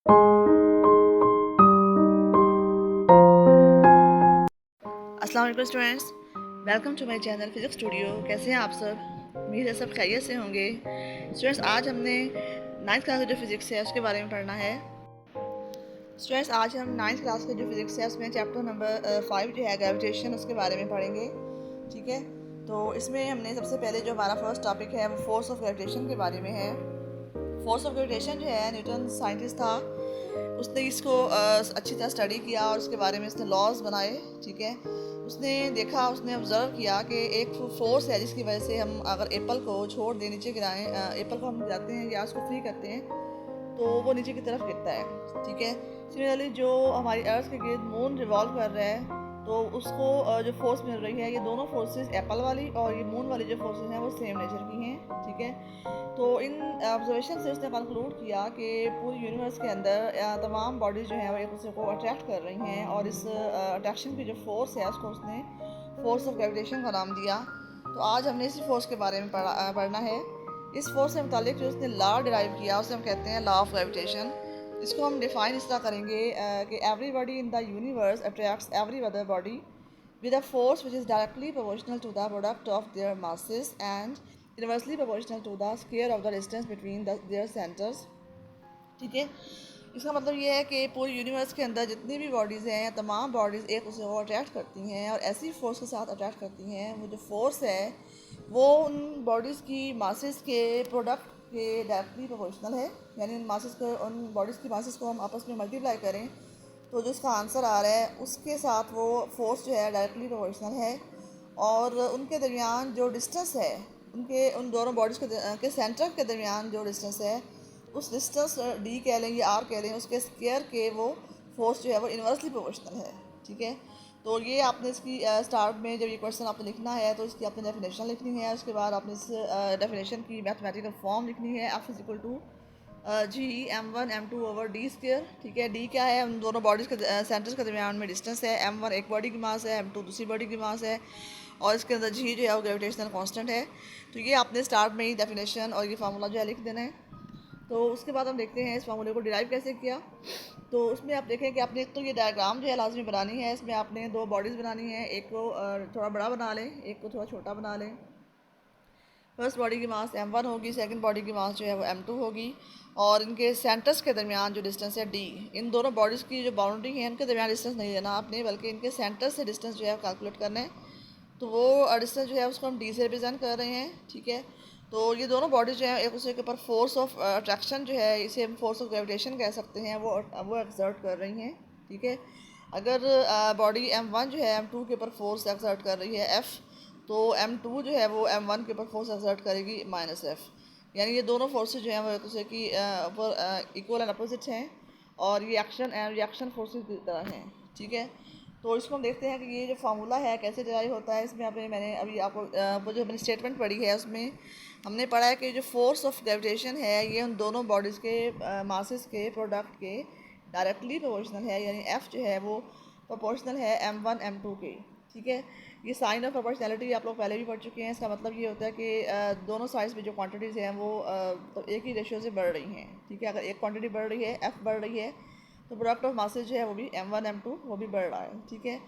अस्सलाम वालेकुम students, welcome to my channel physics studio. कैसे हैं आप सब? उम्मीद है सब खैरियत से होंगे। स्टूडेंट्स, आज हमने नाइन्थ क्लास का जो फिज़िक्स है उसके बारे में पढ़ना है। स्टूडेंट्स, आज हम नाइन्थ क्लास का जो फिज़िक्स है उसमें चैप्टर नंबर 5 जो है ग्रेविटेशन, उसके बारे में पढ़ेंगे। ठीक है, तो इसमें हमने सबसे पहले जो हमारा फर्स्ट टॉपिक है वो फोर्स ऑफ ग्रेविटेशन के बारे में है। फोर्स ऑफ ग्रेविटेशन जो है, न्यूटन साइंटिस्ट था, उसने इसको अच्छी तरह स्टडी किया और उसके बारे में उसने लॉज बनाए। ठीक है, उसने देखा, उसने ऑब्ज़र्व किया कि एक फोर्स है जिसकी वजह से हम अगर एप्पल को छोड़ दें, नीचे गिराएं, एप्पल को हम गिराते हैं या उसको फ्री करते हैं तो वो नीचे की तरफ गिरता है। ठीक है, सिमिलरली जो हमारी अर्थ के गिर्द मून रिवॉल्व कर रहा है तो उसको जो फोर्स मिल रही है, ये दोनों फोर्सेस एप्पल वाली और ये मून वाली जो फोर्सेस हैं वो सेम नेचर की हैं। ठीक है, तो इन ऑब्जर्वेशन से उसने कंक्लूड किया कि पूरे यूनिवर्स के अंदर तमाम बॉडीज़ जो हैं वो एक दूसरे को अट्रैक्ट कर रही हैं और इस अट्रैक्शन की जो फोर्स है उसको उसने फोर्स ऑफ ग्रेविटेशन का नाम दिया। तो आज हमने इसी फोर्स के बारे में पढ़ना है। इस फोर्स से मुतालिक जो उसने लॉ डिराइव किया उसे हम कहते हैं लॉ ऑफ ग्रेविटेशन। इसको हम डिफ़ाइन इस तरह करेंगे कि everybody in the universe attracts every other body with a force which is directly proportional to the product of their masses and inversely proportional to the square of the distance between their centers। ठीक है, इसका मतलब ये है कि पूरे universe के अंदर जितनी भी बॉडीज़ हैं, तमाम बॉडीज़ एक दूसरे को अट्रैक्ट करती हैं और ऐसी फोर्स के साथ अट्रैक्ट करती हैं। वो जो फोर्स है वो उन बॉडीज़ की मासेस के प्रोडक्ट के डायरेक्टली प्रोपोर्शनल है। यानी उन मासेस को, उन बॉडीज़ की मासेस को हम आपस में मल्टीप्लाई करें तो जो उसका आंसर आ रहा है उसके साथ वो फोर्स जो है डायरेक्टली प्रोपोर्शनल है। और उनके दरमियान जो डिस्टेंस है, उन दोनों बॉडीज़ के सेंटर के दरमियान जो डिस्टेंस है, उस डिस्टेंस डी कह लें या आर कह लें, उसके स्क्वायर के वो फोर्स जो है वो इन्वर्सली प्रोपोर्शनल है। ठीक है, तो ये आपने इसकी स्टार्ट में जब ये क्वेश्चन आपने लिखना है तो इसकी आपने डेफिनेशन लिखनी है। उसके बाद आपने इस डेफिनेशन की मैथमेटिकल फॉर्म लिखनी है। F is equal to G M1 M2 over D square. ठीक है, डी क्या है? उन दोनों बॉडीज़ के सेंटर्स के दरमियान में डिस्टेंस है। M1 एक बॉडी की मास है, M2 दूसरी बॉडी की मास है और इसके अंदर जी जो है वो ग्रेविटेशनल कांस्टेंट है। तो ये आपने स्टार्ट में ही डेफिनेशन और ये फार्मूला जो है लिख देना है। तो उसके बाद हम देखते हैं इस फार्मूले को डिराइव कैसे किया। तो उसमें आप देखें कि आपने एक तो ये डायग्राम जो है लाजमी बनानी है। इसमें आपने दो बॉडीज़ बनानी है, एक को थोड़ा बड़ा बना लें, एक को थोड़ा छोटा बना लें। फर्स्ट बॉडी की मास M1 होगी, सेकंड बॉडी की मास जो है वो M2 होगी और इनके सेंटर्स के दरमियान जो डिस्टेंस है D। इन दोनों बॉडीज़ की जो बाउंड्री है उनके दरमियान डिस्टेंस नहीं लेना आपने, बल्कि इनके सेंटर से डिस्टेंस जो है कैलकुलेट करना है। तो वो डिस्टेंस जो है उसको हम D से रिप्रेजेंट कर रहे हैं। ठीक है, तो ये दोनों बॉडीज़ जो है एक दूसरे के ऊपर फोर्स ऑफ अट्रैक्शन जो है, इसे हम फोर्स ऑफ ग्रेविटेशन कह सकते हैं, वो एक्सर्ट कर रही हैं। ठीक है, अगर बॉडी M1 जो है M2 के ऊपर फोर्स एक्सर्ट कर रही है F, तो M2 जो है वो M1 के ऊपर फोर्स एक्सर्ट करेगी -F। यानी ये दोनों फोर्सेज जो हैं वो एक दूसरे की ऊपर इक्वल एंड अपोजिट हैं और ये एक्शन एंड रिएक्शन फोर्सेज की तरह हैं। ठीक है, तो इसको हम देखते हैं कि ये जो फार्मूला है कैसे डिराइव होता है। इसमें मैंने अभी आपको वो जो मैंने स्टेटमेंट पढ़ी है उसमें हमने पढ़ा है कि जो फोर्स ऑफ ग्रेविटेशन है ये उन दोनों बॉडीज़ के मासेस के प्रोडक्ट के डायरेक्टली प्रोपोर्शनल है। यानी F जो है वो प्रोपोर्शनल है M1 M2 के। ठीक है, ये साइन ऑफ प्रोपोर्शनैलिटी आप लोग पहले भी पढ़ चुके हैं। इसका मतलब ये होता है कि दोनों साइड्स में जो क्वांटिटीज़ हैं वो तो एक ही रेशियो से बढ़ रही हैं। ठीक है, अगर एक क्वांटिटी बढ़ रही है, F बढ़ रही है, तो प्रोडक्ट ऑफ मासेज जो है वो भी M1 M2 वो भी बढ़ रहा है। ठीक है,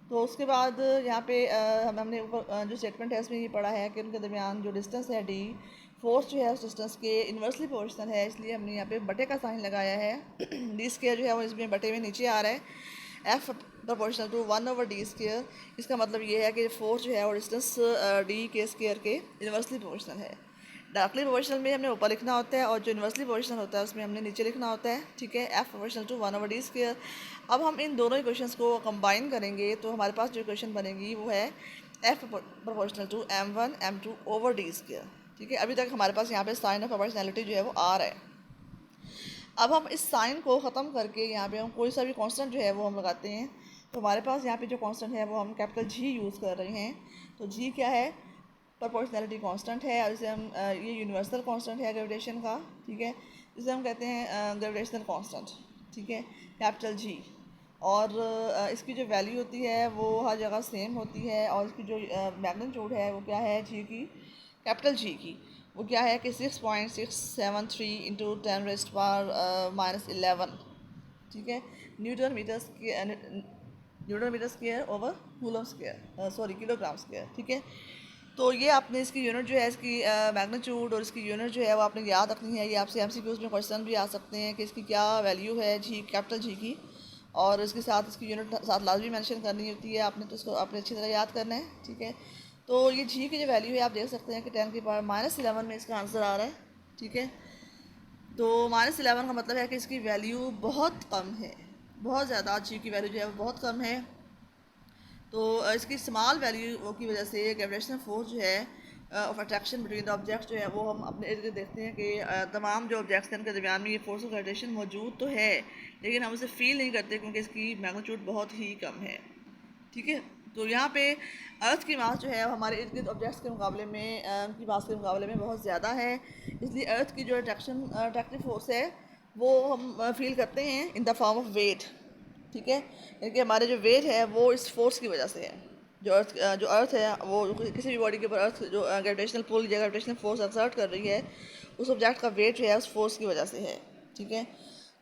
तो उसके बाद यहाँ पे हमने ऊपर जो स्टेटमेंट है उसमें ये पढ़ा है कि उनके दरमियान जो डिस्टेंस है D, फोर्स जो है उस डिस्टेंस के इन्वर्सली प्रोपोर्शनल है, इसलिए हमने यहाँ पे बटे का साइन लगाया है। D स्क्वायर जो है वो इसमें बटे में नीचे आ रहा है। F proportional to 1 over D square. इसका मतलब ये है कि फोर्स जो है वो डिस्टेंस D के स्क्वायर के इन्वर्सली प्रोपोर्शनल है। डायरेक्टली प्रोपोर्शनल में हमने ऊपर लिखना होता है और जो इन्वर्सली प्रोपोर्शनल होता है उसमें हमने नीचे लिखना होता है। ठीक है, F proportional to 1 over D square. अब हम इन दोनों इक्वेशंस को कंबाइन करेंगे तो हमारे पास जो इक्वेशन बनेगी वो है F proportional to M1 M2 over D square. ठीक है, अभी तक हमारे पास यहाँ पे साइन ऑफ प्रोपोर्शनैलिटी जो है वो आ रहा है। अब हम इस साइन को ख़त्म करके यहाँ पे हम कोई सा भी कांस्टेंट जो है वो हम लगाते हैं। तो हमारे पास यहाँ पे जो कांस्टेंट है वो हम कैपिटल G यूज़ कर रहे हैं। तो G क्या है? प्रोपोर्शनैलिटी कांस्टेंट है और इसे हम ये यूनिवर्सल कांस्टेंट है ग्रेविटेशन का। ठीक है, इसे हम कहते हैं ग्रेविटेशनल कांस्टेंट। ठीक है, कैपिटल G। और इसकी जो वैल्यू होती है वो हर जगह सेम होती है और इसकी जो मैग्नीट्यूड है वो क्या है G की, कैपिटल G की, वो क्या है कि 6.673 इंटू 10⁻⁻11 ठीक है, newton metre square over coulomb square, sorry kilogram square. ठीक है, तो ये आपने इसकी यूनिट जो है, इसकी मैग्नीट्यूड और इसकी यूनिट जो है वो आपने याद रखनी है। ये आपसे एमसीक्यूज़ में क्वेश्चन भी आ सकते हैं कि इसकी क्या वैल्यू है जी, कैपिटल जी की, और इसके साथ इसकी यूनिट साथ लाजमी मेंशन करनी होती है आपने, तो इसको आपने अच्छी तरह याद करना है। ठीक है, तो ये जी की जो वैल्यू है आप देख सकते हैं कि 10⁻⁻11 में इसका आंसर आ रहा है। ठीक है, तो -11 का मतलब है कि इसकी वैल्यू बहुत कम है, बहुत ज़्यादा जी की वैल्यू जो है वो बहुत कम है। तो इसकी स्मॉल वैल्यू की वजह से ग्रेविटेशनल फोर्स जो है of attraction between the objects जो है वो हम अपने इर्द गिर्द देखते हैं कि तमाम जो ऑब्जेक्ट्स हैं उनके दरमियान में ये फोर्स ऑफ ग्रेविटेशन मौजूद तो है, लेकिन हम उसे फील नहीं करते क्योंकि इसकी मैग्नीट्यूड बहुत ही कम है। ठीक है, तो यहाँ पे अर्थ की मास जो है हमारे इर्द गिर्द ऑब्जेक्ट्स के मुकाबले में उनकी मास के मुकाबले में बहुत ज़्यादा है, इसलिए अर्थ की जो अट्रैक्टिव फोर्स है वो हम फील करते हैं in the form of weight. ठीक है, यानी कि हमारे जो वेट है वो इस फोर्स की वजह से है। जो अर्थ है वो किसी भी बॉडी के ऊपर अर्थ जो ग्रेविटेशनल पुल या ग्रेविटेशनल फोर्स एक्सर्ट कर रही है, उस ऑब्जेक्ट का वेट जो है उस फोर्स की वजह से है। ठीक है,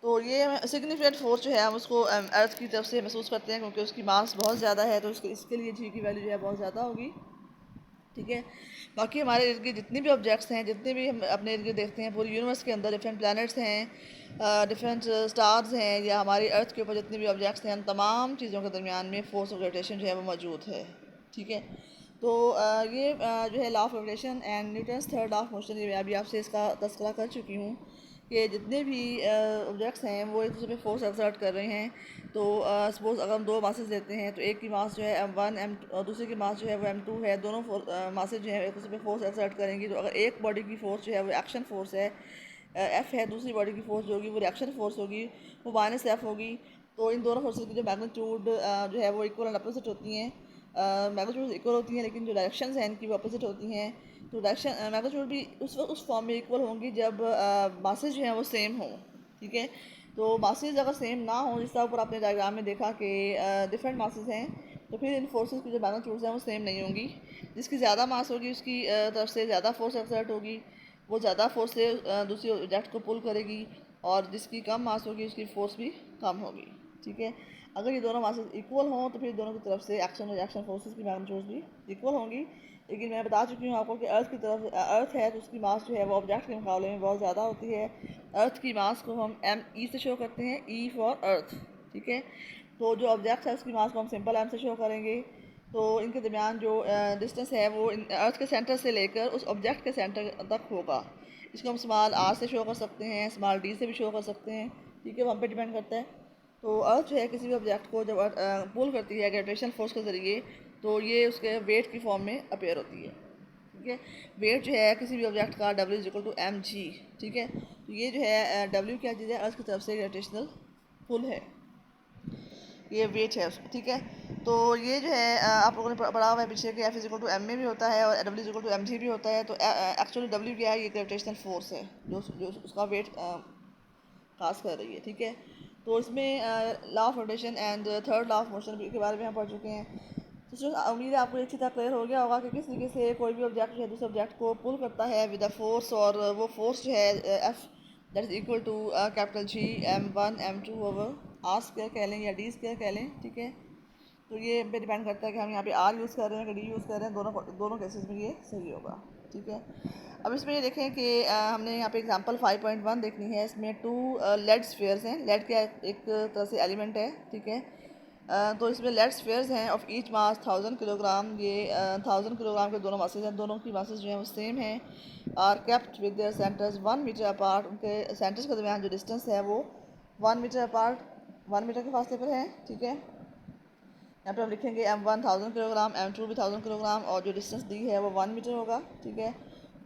तो ये सिग्निफिकेंट फोर्स जो है हम उसको अर्थ की तरफ से महसूस करते हैं क्योंकि उसकी मास बहुत ज़्यादा है, तो इसके लिए जी की वैल्यू जो है बहुत ज़्यादा होगी। ठीक है, बाकी हमारे इर्द गिर्द जितने भी ऑब्जेक्ट्स हैं, जितने भी हम अपने इर्द गिर्द देखते हैं पूरे यूनिवर्स के अंदर, डिफरेंट प्लैनेट्स हैं, डिफरेंट स्टार्स हैं, या हमारी अर्थ के ऊपर जितने भी ऑब्जेक्ट्स हैं, उन तमाम चीज़ों के दरमियान में फोर्स ऑफ ग्रेविटेशन जो है वो मौजूद है। ठीक है, तो ये जो है law of gravitation and Newton's third law of motion, ये मैं अभी आपसे इसका तस्करा कर चुकी हूँ कि जितने भी ऑब्जेक्ट्स हैं वो एक दूसरे पे फोर्स एक्सर्ट कर रहे हैं। तो सपोज़ अगर हम दो मासेस लेते हैं तो एक की मास जो है m1 m2 और दूसरे की मास जो है वो m2 है, दोनों मासेस जो है एक दूसरे पे फोर्स एक्सर्ट करेंगी। तो अगर एक बॉडी की फोर्स जो है वो एक्शन फोर्स है F है, दूसरी बॉडी की फोर्स जो होगी वो रिएक्शन फोर्स होगी, वो -F होगी। तो इन दोनों फोर्सेस की जो मैग्नीट्यूड जो है वो इक्वल एंड अपोजिट होती हैं। मैग्नीट्यूड इक्वल होती हैं लेकिन जो डायरेक्शंस हैं इनकी वो अपोजिट होती हैं। तो डायरेक्शन मैग्नीट्यूड भी उस फॉर्म में इक्वल होंगी जब मासेस जो हैं वो सेम हों। ठीक है, तो मासेस अगर सेम ना हो, जिस तरह ऊपर आपने डायग्राम में देखा कि डिफरेंट मासेस हैं, तो फिर इन फोर्सेस की जो मैग्नीट्यूड्स हैं वो सेम नहीं होंगी। जिसकी ज़्यादा मास होगी उसकी तरफ से ज़्यादा फोर्स एक्सर्ट होगी, वो ज़्यादा फोर्स से दूसरी ऑब्जेक्ट को पुल करेगी, और जिसकी कम मास होगी उसकी फोर्स भी कम होगी। ठीक है, अगर ये दोनों मासेस इक्वल हों तो फिर दोनों की तरफ से एक्शन और रिएक्शन फोर्सेस की मैग्नीट्यूड्स भी इक्वल होंगी। लेकिन मैं बता चुकी हूँ आपको कि अर्थ की तरफ अर्थ है तो उसकी मास जो है वो ऑब्जेक्ट के मुकाबले में बहुत ज़्यादा होती है। अर्थ की मास को हम m e से शो करते हैं, e फॉर अर्थ। ठीक है, तो जो ऑब्जेक्ट है उसकी मास को हम सिंपल m से शो करेंगे। तो इनके दरमियान जो डिस्टेंस है वो अर्थ के सेंटर से लेकर उस ऑब्जेक्ट के सेंटर तक होगा। इसको हम स्मॉल r से शो कर सकते हैं, स्मॉल d से भी शो कर सकते हैं। ठीक है, वो हम पे डिपेंड करता है। तो अर्थ जो है किसी भी ऑब्जेक्ट को जब पुल करती है ग्रेविटेशनल फोर्स के ज़रिए, तो ये उसके वेट की फॉर्म में अपेयर होती है। ठीक है, वेट जो है किसी भी ऑब्जेक्ट का W=mg। ठीक है, तो ये जो है W क्या चीज़ है, अर्थ की तरफ से ग्रेविटेशनल पुल है, ये वेट है उसका। ठीक है, तो ये जो है आप लोगों ने पढ़ा हुआ है पीछे कि F=m में भी होता है और W=mg भी होता है। तो एक्चुअली W क्या है, ये ग्रेविटेशनल फोर्स है जो उसका वेट पास कर रही है। ठीक है, तो इसमें law of rotation and third law of motion के बारे में हम पढ़ चुके हैं। तो उम्मीद है आपको अच्छी तरह क्लियर हो गया होगा कि किस तरीके से कोई भी ऑब्जेक्ट जो है दूसरे ऑब्जेक्ट को पुल करता है विद अ फोर्स, और वो फोर्स जो है F that is equal to capital G m1 m2 over r square कह लें या d स्क्वायर कह लें। ठीक है, तो ये पे डिपेंड करता है कि हम यहाँ पे r यूज़ कर रहे हैं कि d यूज़ कर रहे हैं, दोनों केसेस में ये सही होगा। ठीक है, अब इसमें ये देखें कि हमने यहाँ पे एग्जांपल 5.1 देखनी है। इसमें 2 लेड स्फेयर्स हैं। लेड क्या एक तरह से एलिमेंट है। ठीक है, तो इसमें लेड स्फेयर्स हैं ऑफ ईच मास 1000 किलोग्राम। ये 1000 किलोग्राम के दोनों मासेस हैं, दोनों की मासेस जो हैं वो सेम हैं। Are kept with their centres 1 metre apart. उनके सेंटर्स के दरमियान जो डिस्टेंस है वो 1 मीटर अपार्ट, 1 मीटर के फासले पर है। ठीक है, यहाँ पे हम लिखेंगे m1 1000 किलोग्राम, m2 भी 1000 किलोग्राम, और जो डिस्टेंस दी है वो 1 मीटर होगा। ठीक है,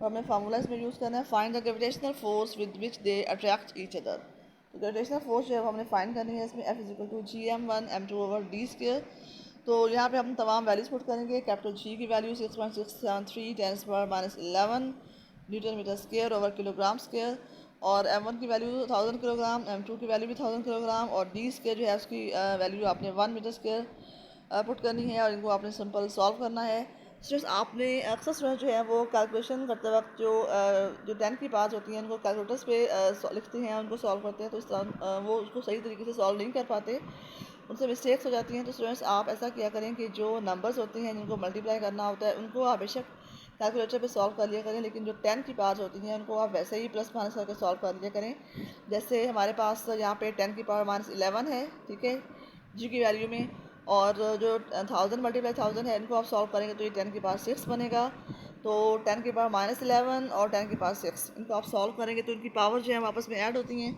और हमने फार्मूला इसमें यूज़ करना है, find the gravitational force with which they attract each other. तो ग्रेविटेशनल फोर्स जो है वो हमने फाइंड करनी है इसमें F=gm1 m2 over d square. तो यहाँ पे हम तमाम वैल्यूज़ पुट करेंगे। कैपिटल G की value 6.673 10⁻11 newton metre square over kilogram square, और m1 की वैल्यू 1000 किलोग्राम, m2 की वैल्यू भी 1000 किलोग्राम, और d स्क्वायर जो है उसकी वैल्यू आपने 1 मीटर स्क्वायर पुट करनी है, और इनको आपने सिंपल सॉल्व करना है। स्टूडेंट्स आपने अक्सर स्टूडेंट जो है वो कैलकुलेशन करते वक्त जो 10 की पार्ट्स होती हैं उनको कैलकुलेटर्स पे लिखते हैं, उनको सॉल्व करते हैं, तो इस तरह वो उसको सही तरीके से सॉल्व नहीं कर पाते, उनसे मिस्टेक्स हो जाती हैं। तो स्टूडेंट्स आप ऐसा किया करें कि जो नंबर्स होते हैं जिनको मल्टीप्लाई करना होता है उनको आप बेशक कैलकुलेटर पे सॉल्व कर लिया करें, लेकिन जो 10 की पावर्स होती हैं उनको आप वैसे ही प्लस माइनस करके सॉल्व कर लिया करें। जैसे हमारे पास यहाँ पे 10 की पावर -11 है, ठीक है, जी की वैल्यू में, और जो 1000 मल्टीप्लाई 1000 है इनको आप सॉल्व करेंगे तो ये 10 की पावर 6 बनेगा। तो 10 की पावर -11 और 10 की पावर 6 इनको आप सॉल्व करेंगे तो इनकी पावर जो है आपस में ऐड होती हैं,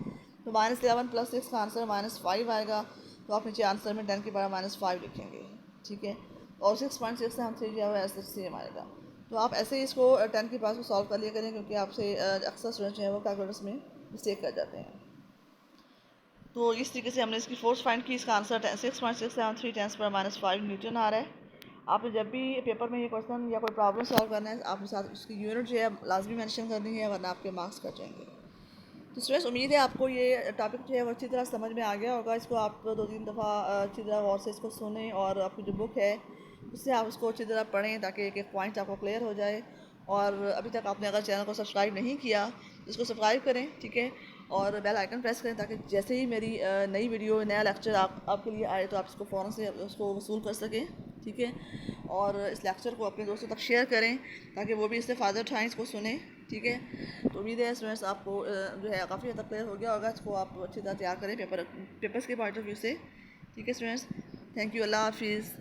तो -11 + 6 का आंसर -5 आएगा। तो आप नीचे आंसर में 10 की पावर -5 लिखेंगे, ठीक है, और 6.6 से हम 3 जो है ऐसे सेम आएगा। तो आप ऐसे ही इसको 10 के पास को सॉल्व कर लिया करें, क्योंकि आपसे अक्सर स्टूडेंट जो है वो कैलकुलेटर्स में मिस्टेक कर जाते हैं। तो इस तरीके से हमने इसकी फोर्स फाइंड की। इसका आंसर 6.673 10⁻⁵ न्यूटन आ रहा है। आपने जब भी पेपर में ये क्वेश्चन या कोई प्रॉब्लम सॉल्व करना है, आपके साथ उसकी यूनिट जो है लाजमी मेंशन करनी है, वरना आपके मार्क्स कट जाएंगे। तो स्टूडेंट्स उम्मीद है आपको ये टॉपिक जो है वो अच्छी तरह समझ में आ गया होगा। इसको आप 2-3 दफ़ा अच्छी तरह गौर से इसको सुनें, और आपकी जो बुक है उससे आप उसको अच्छी तरह पढ़ें, ताकि एक एक पॉइंट आपको क्लियर हो जाए। और अभी तक आपने अगर चैनल को सब्सक्राइब नहीं किया तो इसको सब्सक्राइब करें, ठीक है, और बेल आइकन प्रेस करें, ताकि जैसे ही मेरी नई वीडियो नया लेक्चर आपके लिए आए तो आप इसको फ़ौरन से उसको वसूल कर सकें, ठीक है। और इस लेक्चर को अपने दोस्तों तक शेयर करें ताकि वो भी इससे फ़ायदा उठाएँ, इसको सुने, ठीक है। तो उम्मीद है स्टूडेंट्स आपको जो है काफ़ी हद तक क्लियर हो गया होगा। इसको आप अच्छी तरह तैयार करें पेपर्स के पॉइंट ऑफ व्यू से, ठीक है स्टूडेंट्स। थैंक यू, अल्लाह हाफिज़।